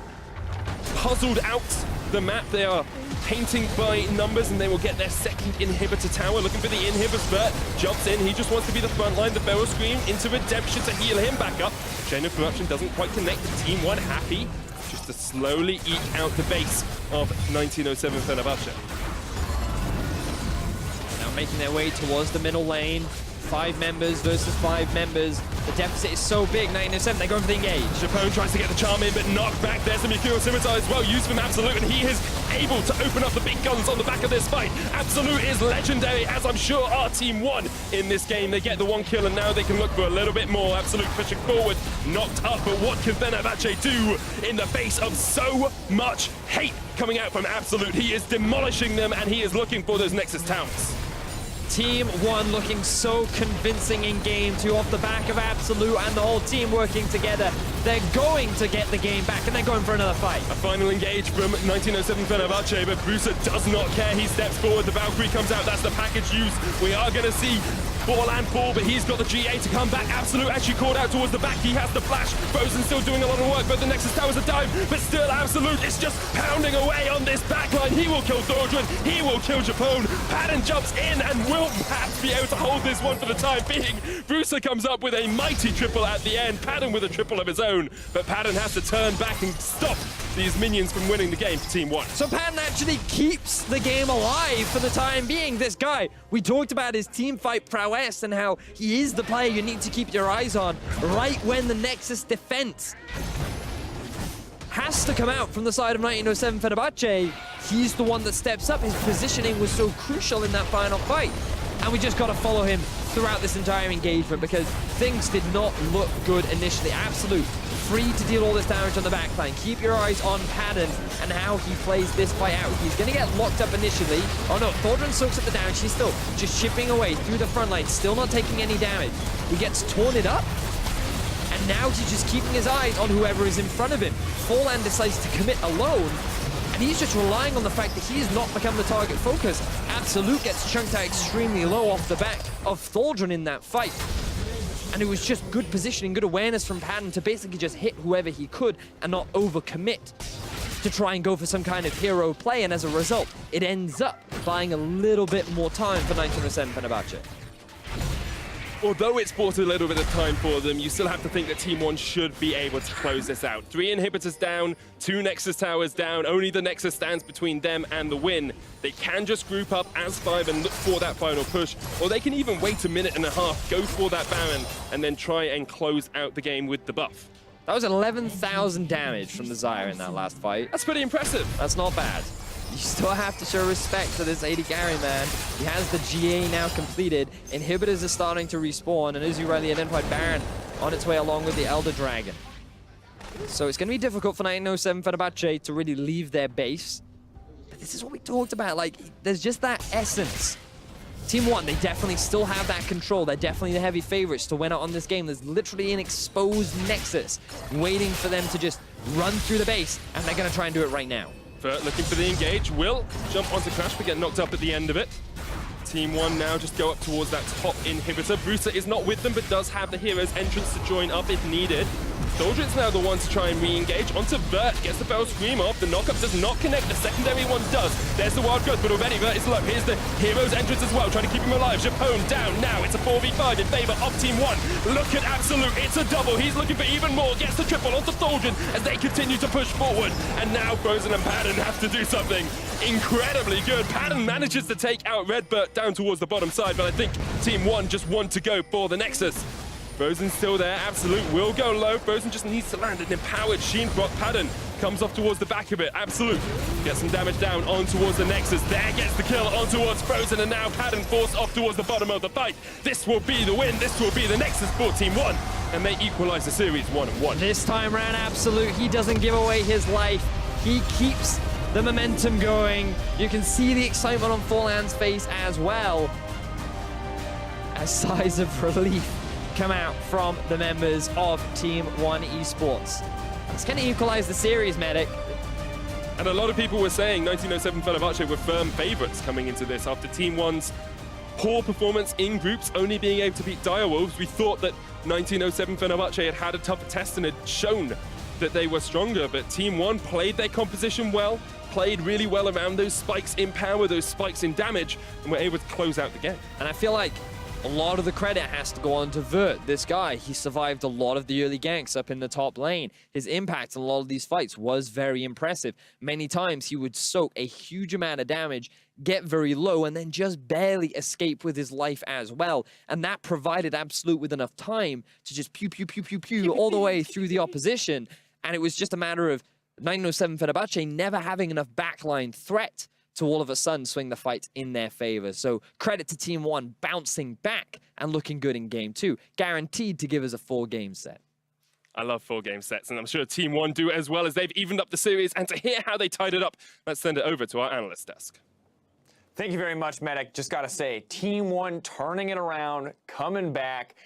puzzled out the map. They are painting by numbers, and they will get their second inhibitor tower. Looking for the inhibitors. Bert jumps in. He just wants to be the front line. The Feral Scream into Redemption to heal him back up. Chain of Corruption doesn't quite connect. Team 1 happy just to slowly eke out the base of 1907 Fenerbahçe. Now making their way towards the middle lane. 5 members versus 5 members. The deficit is so big, 1907, they're going for the engage. Japone tries to get the charm in, but knocked back. There's the Mikuro Scimitar as well, used from Absolute, and he is able to open up the big guns on the back of this fight. Absolute is legendary, as I'm sure our team won in this game. They get the 1 kill, and now they can look for a little bit more. Absolute pushing forward, knocked up, but what can Fenerbahçe do in the face of so much hate coming out from Absolute? He is demolishing them, and he is looking for those Nexus towers. Team 1 looking so convincing in game 2 off the back of Absolute and the whole team working together. They're going to get the game back and they're going for another fight. A final engage from 1907 Fenerbahçe, but Brucer does not care. He steps forward, the Valkyrie comes out, that's the package used. We are going to see Forlan fall, but he's got the GA to come back. Absolute actually called out towards the back. He has the flash. Frozen still doing a lot of work, but the Nexus Towers are down. But still, Absolute is just pounding away on this backline. He will kill Thordran. He will kill Japone. Padden jumps in and will perhaps be able to hold this one for the time being. Brucer comes up with a mighty triple at the end. Padden with a triple of his own, but Padden has to turn back and stop these minions from winning the game for Team 1. So Padden actually keeps the game alive for the time being. This guy, we talked about his team fight prowess and how he is the player you need to keep your eyes on right when the Nexus defense has to come out from the side of 1907 Fenerbahçe. He's the one that steps up. His positioning was so crucial in that final fight. And we just got to follow him throughout this entire engagement because things did not look good initially. Absolute free to deal all this damage on the backline. Keep your eyes on Padden and how he plays this fight out. He's going to get locked up initially. Oh no, Thordran soaks up the damage. He's still just chipping away through the front line, still not taking any damage. He gets torn it up. And now he's just keeping his eyes on whoever is in front of him. Forlan decides to commit alone. And he's just relying on the fact that he has not become the target focus. Absolute gets chunked out extremely low off the back of Thordran in that fight. And it was just good positioning, good awareness from Padden to basically just hit whoever he could and not overcommit to try and go for some kind of hero play. And as a result, it ends up buying a little bit more time for 1907 Fenerbahçe. Although it's bought a little bit of time for them, you still have to think that Team 1 should be able to close this out. 3 inhibitors down, 2 Nexus Towers down, only the Nexus stands between them and the win. They can just group up as 5 and look for that final push, or they can even wait a minute and a half, go for that Baron, and then try and close out the game with the buff. That was 11,000 damage from the Xayah in that last fight. That's pretty impressive. That's not bad. You still have to show respect to this AD carry, man. He has the GA now completed. Inhibitors are starting to respawn, and as you rightly identified, Baron on its way along with the Elder Dragon. So it's going to be difficult for 1907 Fenerbahçe to really leave their base. But this is what we talked about. Like, there's just that essence. Team 1, they definitely still have that control. They're definitely the heavy favorites to win out on this game. There's literally an exposed Nexus waiting for them to just run through the base, and they're going to try and do it right now. Vert looking for the engage, will jump onto Crash but get knocked up at the end of it. Team 1 now just go up towards that top inhibitor. Brucer is not with them but does have the hero's entrance to join up if needed. Thordran's now the one to try and re-engage. Onto Vert, gets the Bell Scream off. The knockup does not connect, the secondary one does. There's the wild growth, but already Vert is low. Here's the hero's entrance as well, trying to keep him alive. Japone down now, it's a 4v5 in favor of Team 1. Look at Absolute, it's a double. He's looking for even more, gets the triple onto Thordran as they continue to push forward. And now Frozen and Padden have to do something incredibly good. Padden manages to take out Redbert down towards the bottom side, but I think Team 1 just want to go for the Nexus. Frozen's still there, Absolute will go low. Frozen just needs to land an empowered Sheen Proc. Padden comes off towards the back of it. Absolute gets some damage down on towards the Nexus. There gets the kill on towards Frozen, and now Padden forced off towards the bottom of the fight. This will be the win, this will be the Nexus for Team 1, and they equalize the series 1-1. This time round, Absolute, he doesn't give away his life. He keeps the momentum going. You can see the excitement on Forlan's face as well, as sighs of relief come out from the members of Team 1 eSports. It's going to equalize the series, Medic. And a lot of people were saying 1907 Fenerbahçe were firm favorites coming into this after Team 1's poor performance in groups, only being able to beat Direwolves. We thought that 1907 Fenerbahçe had had a tougher test and had shown that they were stronger, but Team 1 played their composition well, played really well around those spikes in power, those spikes in damage, and were able to close out the game. And I feel like a lot of the credit has to go on to Vert. This guy, he survived a lot of the early ganks up in the top lane. His impact in a lot of these fights was very impressive. Many times he would soak a huge amount of damage, get very low, and then just barely escape with his life as well. And that provided Absolute with enough time to just pew, pew, pew, pew, pew all the way through the opposition. And it was just a matter of 1907 Fenerbahçe never having enough backline threat to all of a sudden swing the fight in their favor. So credit to Team 1 bouncing back and looking good in Game 2. Guaranteed to give us a 4-game set. I love 4-game sets, and I'm sure Team 1 do as well, as they've evened up the series. And to hear how they tied it up, let's send it over to our analyst desk. Thank you very much, Medic. Just got to say, Team 1 turning it around, coming back.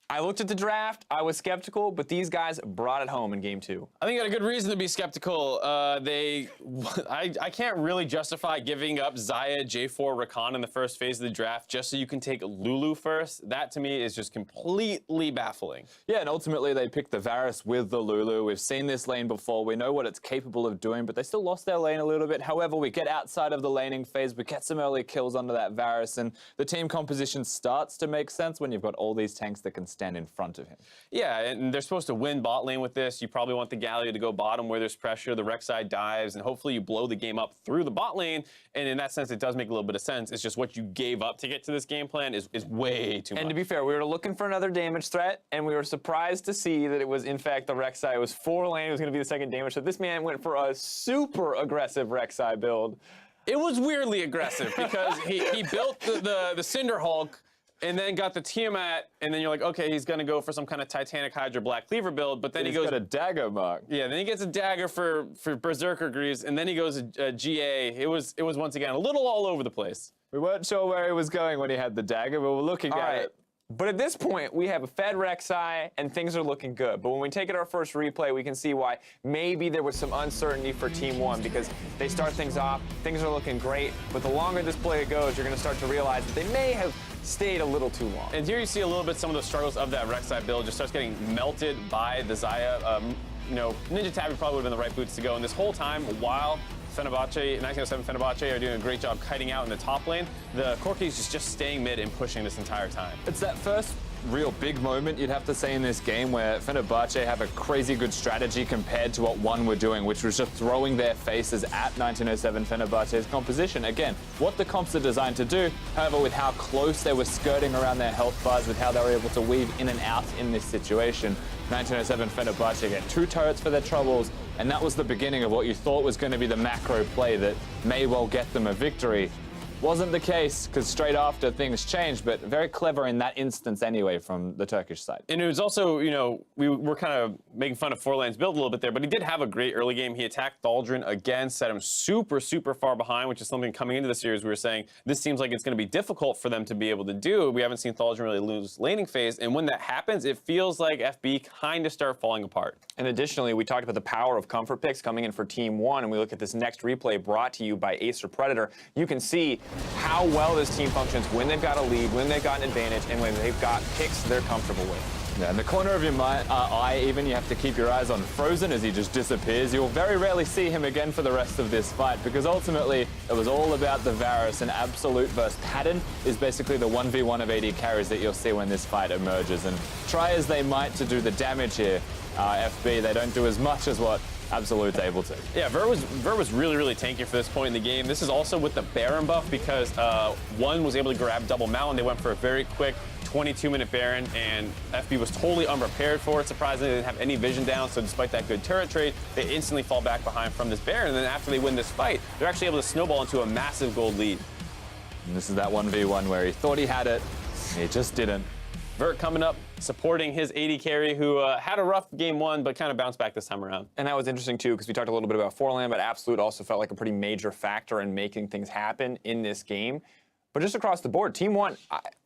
I looked at the draft, I was skeptical, but these guys brought it home in Game 2. I think you had a good reason to be skeptical. I can't really justify giving up Xayah, J4, Rakan in the first phase of the draft just so you can take Lulu first. That, to me, is just completely baffling. Yeah, and ultimately they picked the Varus with the Lulu. We've seen this lane before. We know what it's capable of doing, but they still lost their lane a little bit. However, we get outside of the laning phase, we get some early kills under that Varus, and the team composition starts to make sense when you've got all these tanks that can stand in front of him. Yeah, and they're supposed to win bot lane with this. You probably want the Galio to go bottom where there's pressure, the Rek'Sai dives, and hopefully you blow the game up through the bot lane. And in that sense, it does make a little bit of sense. It's just what you gave up to get to this game plan is way too much. And to be fair, we were looking for another damage threat, and we were surprised to see that it was, in fact, the Rek'Sai. It was 4 lane, it was going to be the second damage threat. This man went for a super aggressive Rek'Sai build. It was weirdly aggressive because he built the Cinder Hulk and then got the Tiamat, and then you're like, okay, he's gonna go for some kind of Titanic Hydra Black Cleaver build, but then he goes got a dagger mark. Yeah, then he gets a dagger for Berserker Greaves, and then he goes GA. It was once again a little all over the place. We weren't sure where he was going when he had the dagger, but we're looking at it. But at this point, we have a fed Rek'Sai, and things are looking good. But when we take it our first replay, we can see why maybe there was some uncertainty for Team 1, because they start things off, things are looking great, but the longer this play goes, you're going to start to realize that they may have stayed a little too long. And here you see a little bit some of the struggles of that Rek'Sai build. Just starts getting melted by the Xayah. You know, Ninja Tabby probably would have been the right boots to go. And this whole time, while Fenerbahçe, 1907 Fenerbahçe are doing a great job kiting out in the top lane, the Corkis is just staying mid and pushing this entire time. It's that first real big moment, you'd have to say, in this game where Fenerbahçe have a crazy good strategy compared to what One were doing, which was just throwing their faces at 1907 Fenerbahçe's composition. Again, what the comps are designed to do, however, with how close they were skirting around their health bars, with how they were able to weave in and out in this situation, 1907 Fenerbahçe get 2 turrets for their troubles, and that was the beginning of what you thought was going to be the macro play that may well get them a victory. Wasn't the case, because straight after things changed, but very clever in that instance anyway from the Turkish side. And it was also, you know, we were kind of making fun of 4Lane's build a little bit there, but he did have a great early game. He attacked Thaldrun again, set him super, super far behind, which is something coming into the series we were saying, this seems like it's going to be difficult for them to be able to do. We haven't seen Thaldrun really lose laning phase, and when that happens, it feels like FB kind of start falling apart. And additionally, we talked about the power of comfort picks coming in for Team 1, and we look at this next replay brought to you by Acer Predator. You can see how well this team functions when they've got a lead, when they've got an advantage, and when they've got picks they're comfortable with. Yeah, in the corner of your eye, even, you have to keep your eyes on Frozen as he just disappears. You'll very rarely see him again for the rest of this fight, because ultimately it was all about the Varus, and Absolute versus Pattern is basically the 1v1 of AD carries that you'll see when this fight emerges. And try as they might to do the damage here, FB, they don't do as much as what Absolute's able to. Yeah, Vert was really, really tanky for this point in the game. This is also with the Baron buff, because One was able to grab double Mountain. They went for a very quick 22-minute Baron, and FB was totally unprepared for it. Surprisingly, they didn't have any vision down, so despite that good turret trade, they instantly fall back behind from this Baron, and then after they win this fight, they're actually able to snowball into a massive gold lead. And this is that 1v1 where he thought he had it, he just didn't. Vert coming up, supporting his AD carry, who had a rough game 1, but kind of bounced back this time around. And that was interesting, too, because we talked a little bit about 4Lane, but Absolute also felt like a pretty major factor in making things happen in this game. But just across the board, Team 1,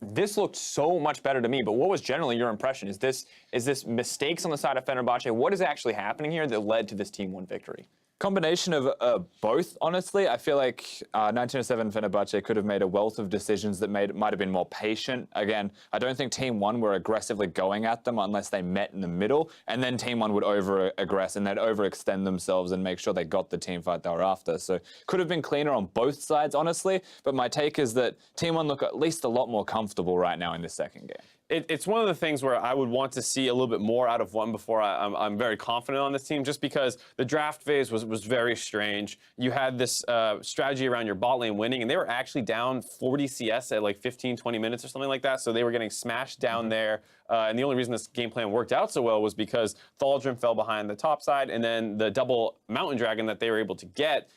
this looked so much better to me. But what was generally your impression? Is this mistakes on the side of Fenerbahçe? What is actually happening here that led to this Team 1 victory? Combination of both, honestly. I feel like 1907 Fenerbahçe could have made a wealth of decisions that might have been more patient. Again, I don't think Team 1 were aggressively going at them unless they met in the middle, and then Team 1 would over-aggress and they'd overextend themselves and make sure they got the team fight they were after. So could have been cleaner on both sides, honestly, but my take is that Team 1 look at least a lot more comfortable right now in this second game. It's one of the things where I would want to see a little bit more out of one before I'm very confident on this team, just because the draft phase was very strange. You had this strategy around your bot lane winning, and they were actually down 40 CS at like 15, 20 minutes or something like that, so they were getting smashed down there. And the only reason this game plan worked out so well was because Thaldrin fell behind the top side, and then the double Mountain Dragon that they were able to get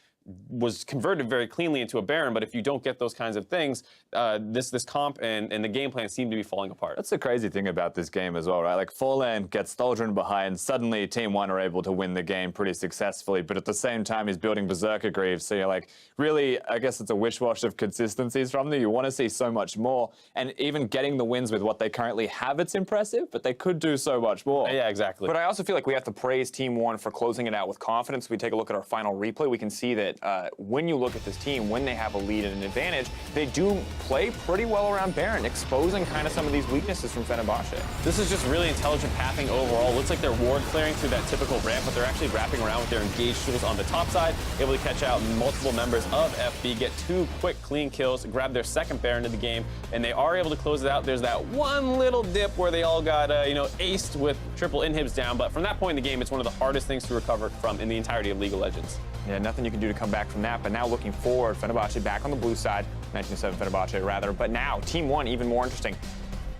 was converted very cleanly into a Baron, but if you don't get those kinds of things, this comp and the game plan seem to be falling apart. That's the crazy thing about this game as well, right? Like, Forlan gets Thaldrin behind, suddenly Team 1 are able to win the game pretty successfully, but at the same time he's building Berserker Greaves, so you're like, really, I guess it's a wish-wash of consistencies from them. You want to see so much more, and even getting the wins with what they currently have, it's impressive, but they could do so much more. Yeah, exactly. But I also feel like we have to praise Team 1 for closing it out with confidence. If we take a look at our final replay, we can see that when you look at this team, when they have a lead and an advantage, they do play pretty well around Baron, exposing kind of some of these weaknesses from Fenerbahçe. This is just really intelligent pathing overall. Looks like they're ward clearing through that typical ramp, but they're actually wrapping around with their engaged tools on the top side, able to catch out multiple members of FB, get 2 quick clean kills, grab their second Baron of the game, and they are able to close it out. There's that one little dip where they all got aced with triple inhibs down, but from that point in the game, it's one of the hardest things to recover from in the entirety of League of Legends. Yeah, nothing you can do to come back from that. But now looking forward, Fenerbahçe back on the blue side, 1907 Fenerbahçe rather. But now, Team 1, even more interesting.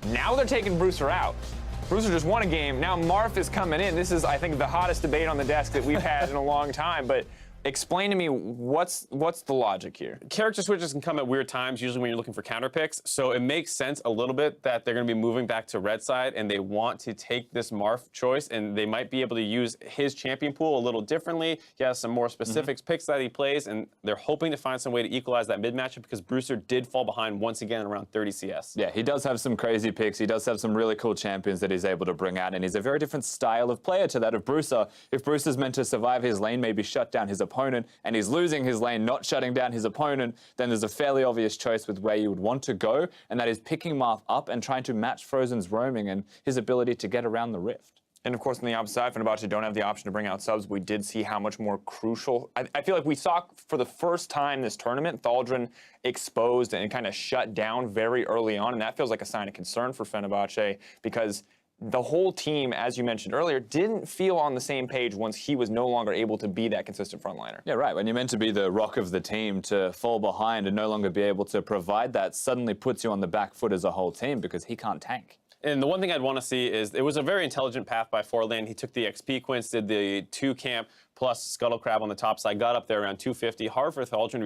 Now they're taking Brewster out. Brewster just won a game. Now Marf is coming in. This is, I think, the hottest debate on the desk that we've had in a long time. But explain to me, what's the logic here? Character switches can come at weird times, usually when you're looking for counter picks, so it makes sense a little bit that they're going to be moving back to red side, and they want to take this Marth choice, and they might be able to use his champion pool a little differently. He has some more specific picks that he plays, and they're hoping to find some way to equalize that mid matchup because Brewster did fall behind once again around 30 CS. Yeah, he does have some crazy picks. He does have some really cool champions that he's able to bring out, and he's a very different style of player to that of Brewster. If Brewster's meant to survive his lane, maybe shut down his opponent, and he's losing his lane, not shutting down his opponent, then there's a fairly obvious choice with where you would want to go, and that is picking Marth up and trying to match Frozen's roaming and his ability to get around the rift. And of course, on the opposite side, Fenerbahçe don't have the option to bring out subs. We did see how much more crucial. I feel like we saw for the first time this tournament, Thaldrin exposed and kind of shut down very early on, and that feels like a sign of concern for Fenerbahçe because the whole team, as you mentioned earlier, didn't feel on the same page once he was no longer able to be that consistent frontliner. Yeah, right. When you're meant to be the rock of the team, to fall behind and no longer be able to provide that suddenly puts you on the back foot as a whole team because he can't tank. And the one thing I'd want to see is it was a very intelligent path by Forlan. He took the XP Quince, did the 2 camp plus Scuttle Crab on the top side, got up there around 250. Hard for Thaldrin to be